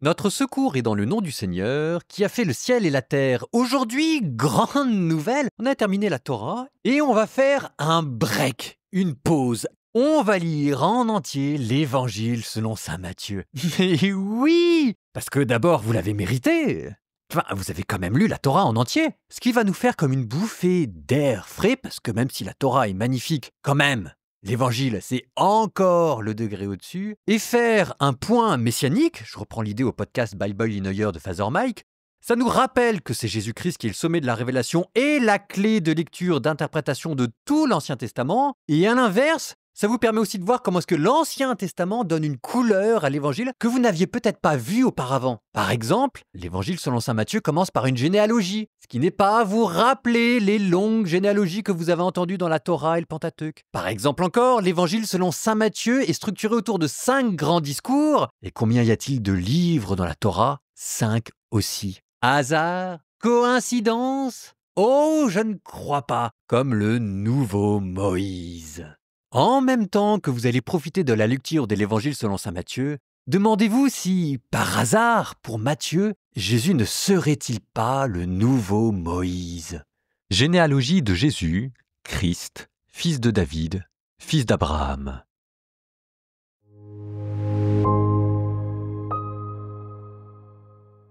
Notre secours est dans le nom du Seigneur qui a fait le ciel et la terre. Aujourd'hui, grande nouvelle, on a terminé la Torah et on va faire un break, une pause. On va lire en entier l'Évangile selon saint Matthieu. Mais oui, parce que d'abord vous l'avez mérité. Enfin, vous avez quand même lu la Torah en entier, ce qui va nous faire comme une bouffée d'air frais, parce que même si la Torah est magnifique, quand même, l'Évangile, c'est encore le degré au-dessus. Et faire un point messianique, je reprends l'idée au podcast Bible in a Year de Father Mike, ça nous rappelle que c'est Jésus-Christ qui est le sommet de la révélation et la clé de lecture, d'interprétation de tout l'Ancien Testament. Et à l'inverse, ça vous permet aussi de voir comment est-ce que l'Ancien Testament donne une couleur à l'Évangile que vous n'aviez peut-être pas vue auparavant. Par exemple, l'Évangile selon saint Matthieu commence par une généalogie, ce qui n'est pas à vous rappeler les longues généalogies que vous avez entendues dans la Torah et le Pentateuque. Par exemple encore, l'Évangile selon saint Matthieu est structuré autour de 5 grands discours. Et combien y a-t-il de livres dans la Torah ? 5 aussi. Hasard ? Coïncidence ? Oh, je ne crois pas. Comme le nouveau Moïse. En même temps que vous allez profiter de la lecture de l'Évangile selon saint Matthieu, demandez-vous si, par hasard, pour Matthieu, Jésus ne serait-il pas le nouveau Moïse ? Généalogie de Jésus, Christ, fils de David, fils d'Abraham.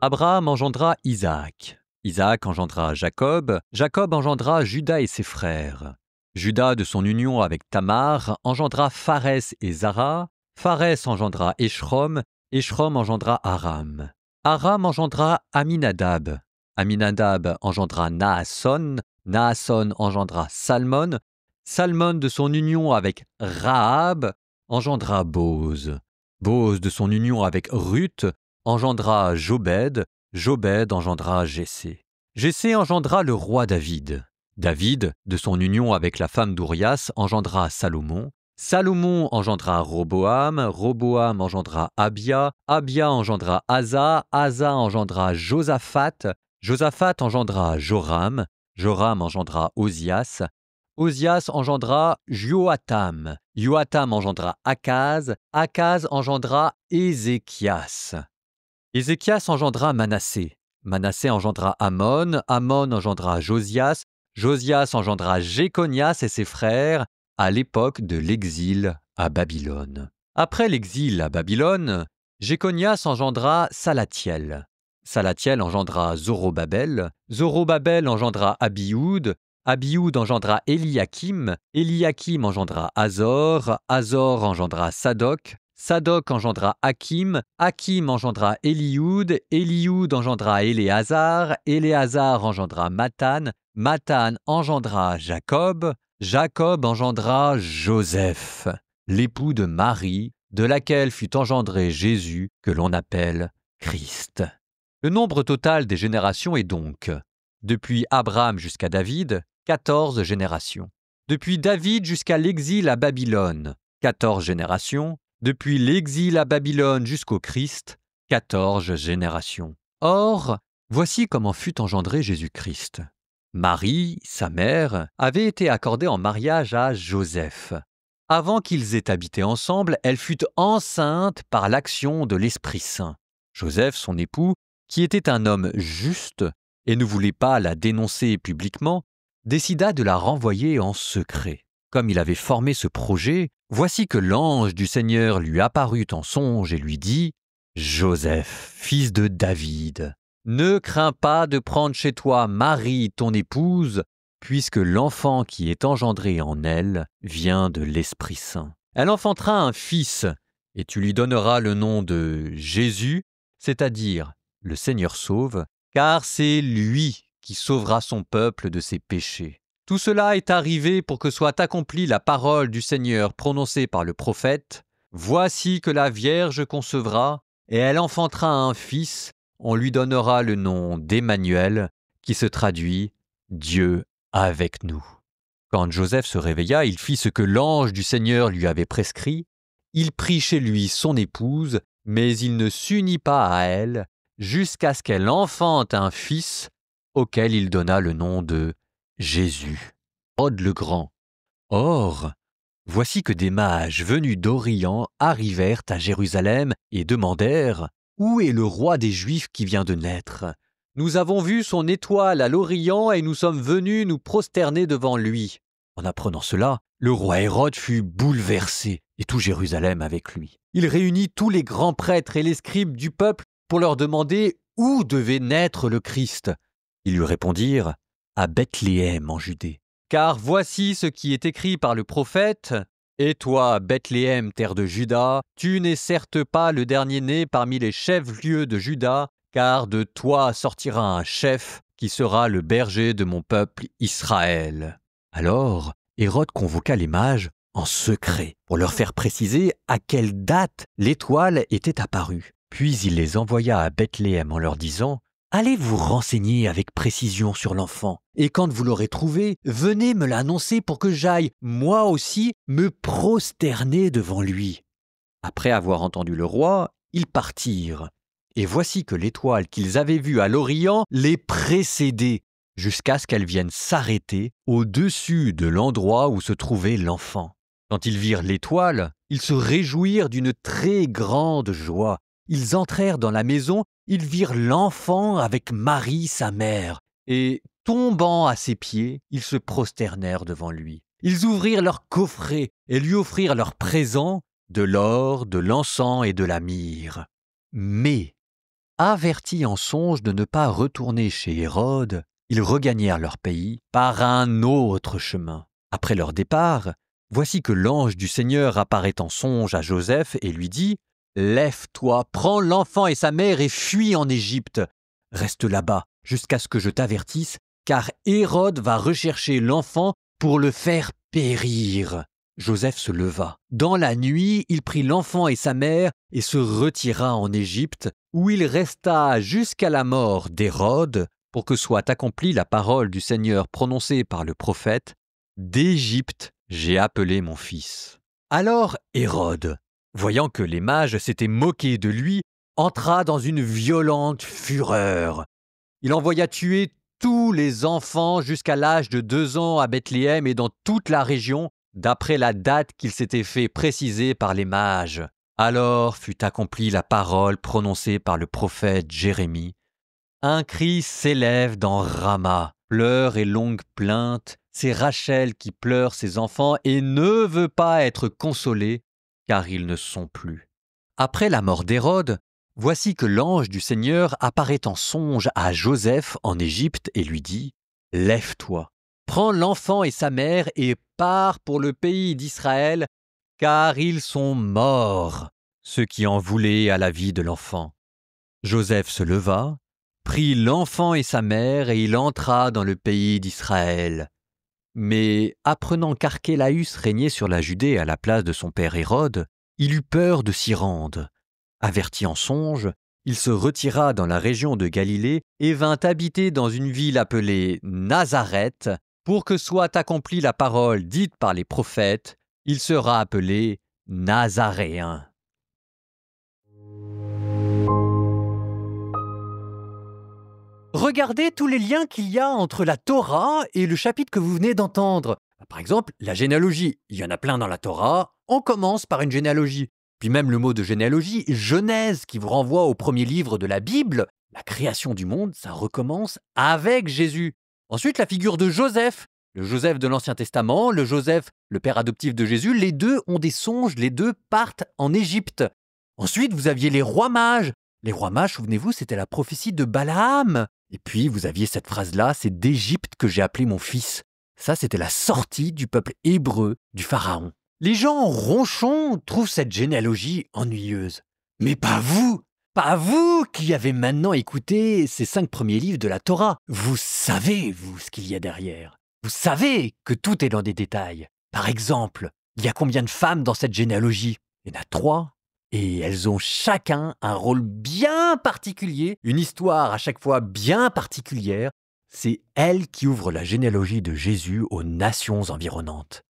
Abraham engendra Isaac. Isaac engendra Jacob. Jacob engendra Juda et ses frères. Juda, de son union avec Tamar, engendra Pharès et Zara. Pharès engendra Échrom. Échrom engendra Aram. Aram engendra Aminadab. Aminadab engendra Naasson. Naasson engendra Salmon. Salmon, de son union avec Rahab, engendra Boz. Boz, de son union avec Ruth, engendra Jobed. Jobed engendra Jessé. Jessé engendra le roi David. David, de son union avec la femme d'Urias, engendra Salomon. Salomon engendra Roboam. Roboam engendra Abia. Abia engendra Asa. Asa engendra Josaphat. Josaphat engendra Joram. Joram engendra Osias. Osias engendra Joatam. Joatam engendra Akaz. Akaz engendra Ézéchias. Ézéchias engendra Manassé. Manassé engendra Amon. Amon engendra Josias. Josias engendra Jéconias et ses frères à l'époque de l'exil à Babylone. Après l'exil à Babylone, Jéconias engendra Salathiel. Salathiel engendra Zorobabel. Zorobabel engendra Abioud. Abioud engendra Eliakim. Eliakim engendra Azor. Azor engendra Sadoc. Sadoc engendra Hakim. Hakim engendra Élioud. Élioud engendra Éléazar. Éléazar engendra Mathan. Mathan engendra Jacob. Jacob engendra Joseph, l'époux de Marie, de laquelle fut engendré Jésus, que l'on appelle Christ. Le nombre total des générations est donc, depuis Abraham jusqu'à David, 14 générations. Depuis David jusqu'à l'exil à Babylone, 14 générations. Depuis l'exil à Babylone jusqu'au Christ, 14 générations. Or, voici comment fut engendré Jésus-Christ. Marie, sa mère, avait été accordée en mariage à Joseph. Avant qu'ils aient habité ensemble, elle fut enceinte par l'action de l'Esprit Saint. Joseph, son époux, qui était un homme juste et ne voulait pas la dénoncer publiquement, décida de la renvoyer en secret. Comme il avait formé ce projet, voici que l'ange du Seigneur lui apparut en songe et lui dit « Joseph, fils de David, ne crains pas de prendre chez toi Marie, ton épouse, puisque l'enfant qui est engendré en elle vient de l'Esprit Saint. Elle enfantera un fils, et tu lui donneras le nom de Jésus, c'est-à-dire le Seigneur sauve, car c'est lui qui sauvera son peuple de ses péchés. Tout cela est arrivé pour que soit accomplie la parole du Seigneur prononcée par le prophète. Voici que la Vierge concevra, et elle enfantera un fils. On lui donnera le nom d'Emmanuel, qui se traduit « Dieu avec nous ». Quand Joseph se réveilla, il fit ce que l'ange du Seigneur lui avait prescrit. Il prit chez lui son épouse, mais il ne s'unit pas à elle, jusqu'à ce qu'elle enfante un fils, auquel il donna le nom de Jésus, Hérode le Grand. Or, voici que des mages venus d'Orient arrivèrent à Jérusalem et demandèrent où est le roi des Juifs qui vient de naître? Nous avons vu son étoile à l'Orient et nous sommes venus nous prosterner devant lui. » En apprenant cela, le roi Hérode fut bouleversé, et tout Jérusalem avec lui. Il réunit tous les grands prêtres et les scribes du peuple pour leur demander où devait naître le Christ. Ils lui répondirent « À Bethléem en Judée. Car voici ce qui est écrit par le prophète. Et toi, Bethléem, terre de Juda, tu n'es certes pas le dernier-né parmi les chefs-lieux de Juda, car de toi sortira un chef qui sera le berger de mon peuple Israël. » Alors, Hérode convoqua les mages en secret pour leur faire préciser à quelle date l'étoile était apparue. Puis il les envoya à Bethléem en leur disant « Allez vous renseigner avec précision sur l'enfant, et quand vous l'aurez trouvé, venez me l'annoncer pour que j'aille, moi aussi, me prosterner devant lui. » Après avoir entendu le roi, ils partirent. Et voici que l'étoile qu'ils avaient vue à l'Orient les précédait, jusqu'à ce qu'elle vienne s'arrêter au-dessus de l'endroit où se trouvait l'enfant. Quand ils virent l'étoile, ils se réjouirent d'une très grande joie. Ils entrèrent dans la maison, ils virent l'enfant avec Marie, sa mère, et, tombant à ses pieds, ils se prosternèrent devant lui. Ils ouvrirent leur coffret et lui offrirent leurs présents, de l'or, de l'encens et de la myrrhe. Mais, avertis en songe de ne pas retourner chez Hérode, ils regagnèrent leur pays par un autre chemin. Après leur départ, voici que l'ange du Seigneur apparaît en songe à Joseph et lui dit « Lève-toi, prends l'enfant et sa mère et fuis en Égypte. Reste là-bas jusqu'à ce que je t'avertisse, car Hérode va rechercher l'enfant pour le faire périr. » Joseph se leva. Dans la nuit, il prit l'enfant et sa mère et se retira en Égypte, où il resta jusqu'à la mort d'Hérode, pour que soit accomplie la parole du Seigneur prononcée par le prophète « D'Égypte, j'ai appelé mon fils. » Alors Hérode, voyant que les mages s'étaient moqués de lui, entra dans une violente fureur. Il envoya tuer tous les enfants jusqu'à l'âge de 2 ans à Bethléem et dans toute la région, d'après la date qu'il s'était fait préciser par les mages. Alors fut accomplie la parole prononcée par le prophète Jérémie. Un cri s'élève dans Rama, pleurs et longues plaintes. C'est Rachel qui pleure ses enfants et ne veut pas être consolée, car ils ne sont plus. Après la mort d'Hérode, voici que l'ange du Seigneur apparaît en songe à Joseph en Égypte et lui dit « Lève-toi, prends l'enfant et sa mère et pars pour le pays d'Israël, car ils sont morts, ceux qui en voulaient à la vie de l'enfant. » Joseph se leva, prit l'enfant et sa mère et il entra dans le pays d'Israël. Mais apprenant qu'Archélaüs régnait sur la Judée à la place de son père Hérode, il eut peur de s'y rendre. Averti en songe, il se retira dans la région de Galilée et vint habiter dans une ville appelée Nazareth, pour que soit accomplie la parole dite par les prophètes, il sera appelé Nazaréen. Regardez tous les liens qu'il y a entre la Torah et le chapitre que vous venez d'entendre. Par exemple, la généalogie. Il y en a plein dans la Torah. On commence par une généalogie. Puis même le mot de généalogie, Genèse, qui vous renvoie au premier livre de la Bible, la création du monde, ça recommence avec Jésus. Ensuite, la figure de Joseph. Le Joseph de l'Ancien Testament, le Joseph, le père adoptif de Jésus, les deux ont des songes, les deux partent en Égypte. Ensuite, vous aviez les rois mages. Les rois mages, souvenez-vous, c'était la prophétie de Balaam. Et puis, vous aviez cette phrase-là, c'est d'Égypte que j'ai appelé mon fils. Ça, c'était la sortie du peuple hébreu du pharaon. Les gens ronchons trouvent cette généalogie ennuyeuse. Mais pas vous! Pas vous qui avez maintenant écouté ces 5 premiers livres de la Torah. Vous savez, vous, ce qu'il y a derrière. Vous savez que tout est dans des détails. Par exemple, il y a combien de femmes dans cette généalogie? Il y en a 3. Et elles ont chacun un rôle bien particulier, une histoire à chaque fois bien particulière. C'est elles qui ouvrent la généalogie de Jésus aux nations environnantes.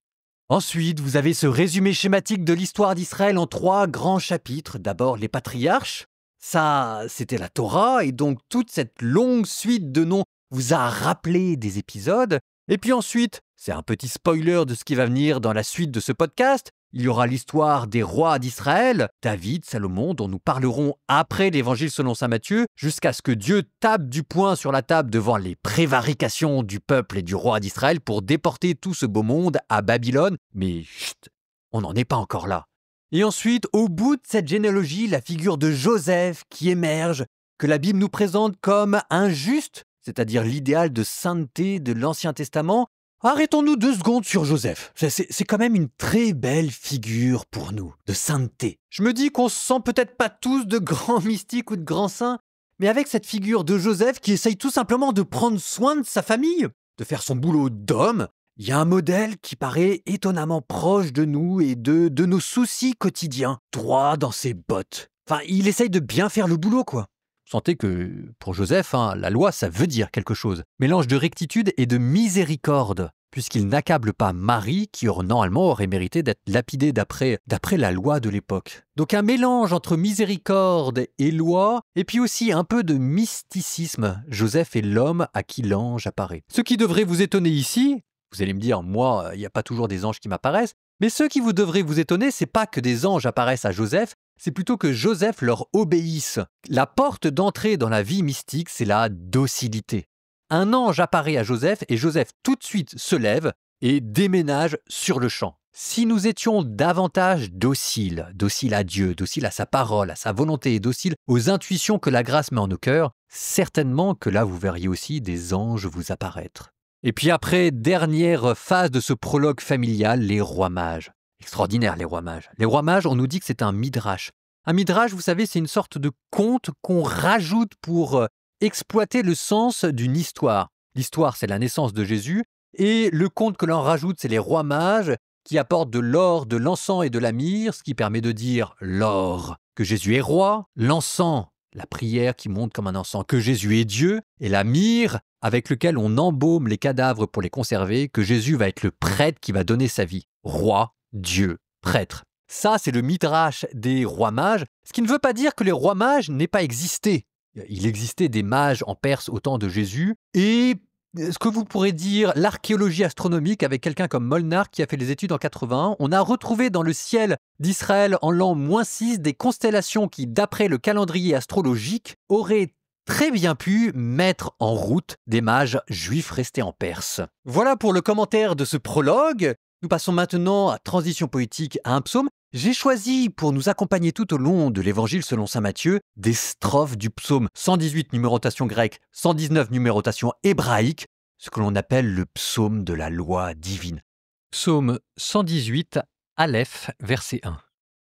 Ensuite, vous avez ce résumé schématique de l'histoire d'Israël en 3 grands chapitres. D'abord, les patriarches. Ça, c'était la Torah, et donc toute cette longue suite de noms vous a rappelé des épisodes. Et puis ensuite, c'est un petit spoiler de ce qui va venir dans la suite de ce podcast, Il y aura l'histoire des rois d'Israël, David, Salomon, dont nous parlerons après l'Évangile selon saint Matthieu, jusqu'à ce que Dieu tape du poing sur la table devant les prévarications du peuple et du roi d'Israël pour déporter tout ce beau monde à Babylone. Mais chut, on n'en est pas encore là. Et ensuite, au bout de cette généalogie, la figure de Joseph qui émerge, que la Bible nous présente comme un juste, c'est-à-dire l'idéal de sainteté de l'Ancien Testament. Arrêtons-nous 2 secondes sur Joseph. C'est quand même une très belle figure pour nous, de sainteté. Je me dis qu'on se sent peut-être pas tous de grands mystiques ou de grands saints, mais avec cette figure de Joseph qui essaye tout simplement de prendre soin de sa famille, de faire son boulot d'homme, il y a un modèle qui paraît étonnamment proche de nous et de nos soucis quotidiens, droit dans ses bottes. Enfin, il essaye de bien faire le boulot, quoi. Sentez que, pour Joseph, la loi, ça veut dire quelque chose. Mélange de rectitude et de miséricorde, puisqu'il n'accable pas Marie, qui normalement aurait mérité d'être lapidée d'après la loi de l'époque. Donc un mélange entre miséricorde et loi, et puis aussi un peu de mysticisme. Joseph est l'homme à qui l'ange apparaît. Ce qui devrait vous étonner ici, vous allez me dire, moi, il n'y a pas toujours des anges qui m'apparaissent, mais ce qui vous devrait vous étonner, c'est pas que des anges apparaissent à Joseph, c'est plutôt que Joseph leur obéisse. La porte d'entrée dans la vie mystique, c'est la docilité. Un ange apparaît à Joseph et Joseph tout de suite se lève et déménage sur le champ. Si nous étions davantage dociles à Dieu, dociles à sa parole, à sa volonté et dociles aux intuitions que la grâce met en nos cœurs, certainement que là vous verriez aussi des anges vous apparaître. Et puis après, dernière phase de ce prologue familial, les rois mages. Extraordinaire, les rois mages. Les rois mages, on nous dit que c'est un midrash. Un midrash, vous savez, c'est une sorte de conte qu'on rajoute pour exploiter le sens d'une histoire. L'histoire, c'est la naissance de Jésus, et le conte que l'on rajoute, c'est les rois mages qui apportent de l'or, de l'encens et de la myrrhe, ce qui permet de dire l'or, que Jésus est roi, l'encens, la prière qui monte comme un encens, que Jésus est Dieu, et la myrrhe, avec lequel on embaume les cadavres pour les conserver, que Jésus va être le prêtre qui va donner sa vie. Roi, Dieu, prêtre. Ça, c'est le midrash des rois mages, ce qui ne veut pas dire que les rois mages n'aient pas existé. Il existait des mages en Perse au temps de Jésus, et ce que vous pourrez dire, l'archéologie astronomique avec quelqu'un comme Molnar qui a fait les études en 81, on a retrouvé dans le ciel d'Israël en l'an -6 des constellations qui, d'après le calendrier astrologique, auraient très bien pu mettre en route des mages juifs restés en Perse. Voilà pour le commentaire de ce prologue. Nous passons maintenant à transition poétique à un psaume. J'ai choisi, pour nous accompagner tout au long de l'Évangile selon saint Matthieu, des strophes du psaume 118 numérotation grecque, 119 numérotation hébraïque, ce que l'on appelle le psaume de la loi divine. Psaume 118, Aleph, verset 1.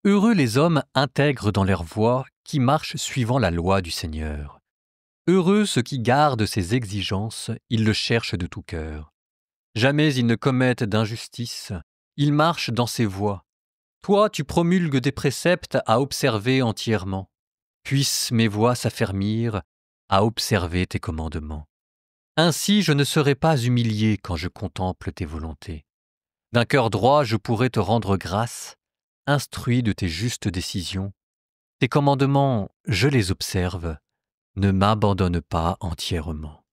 Heureux les hommes intègres dans leur voie, qui marchent suivant la loi du Seigneur. Heureux ceux qui gardent ses exigences, ils le cherchent de tout cœur. Jamais ils ne commettent d'injustice, ils marchent dans ses voies. Toi, tu promulgues des préceptes à observer entièrement. Puissent mes voies s'affermir à observer tes commandements. Ainsi je ne serai pas humilié quand je contemple tes volontés. D'un cœur droit je pourrai te rendre grâce, instruit de tes justes décisions. Tes commandements, je les observe, ne m'abandonne pas entièrement.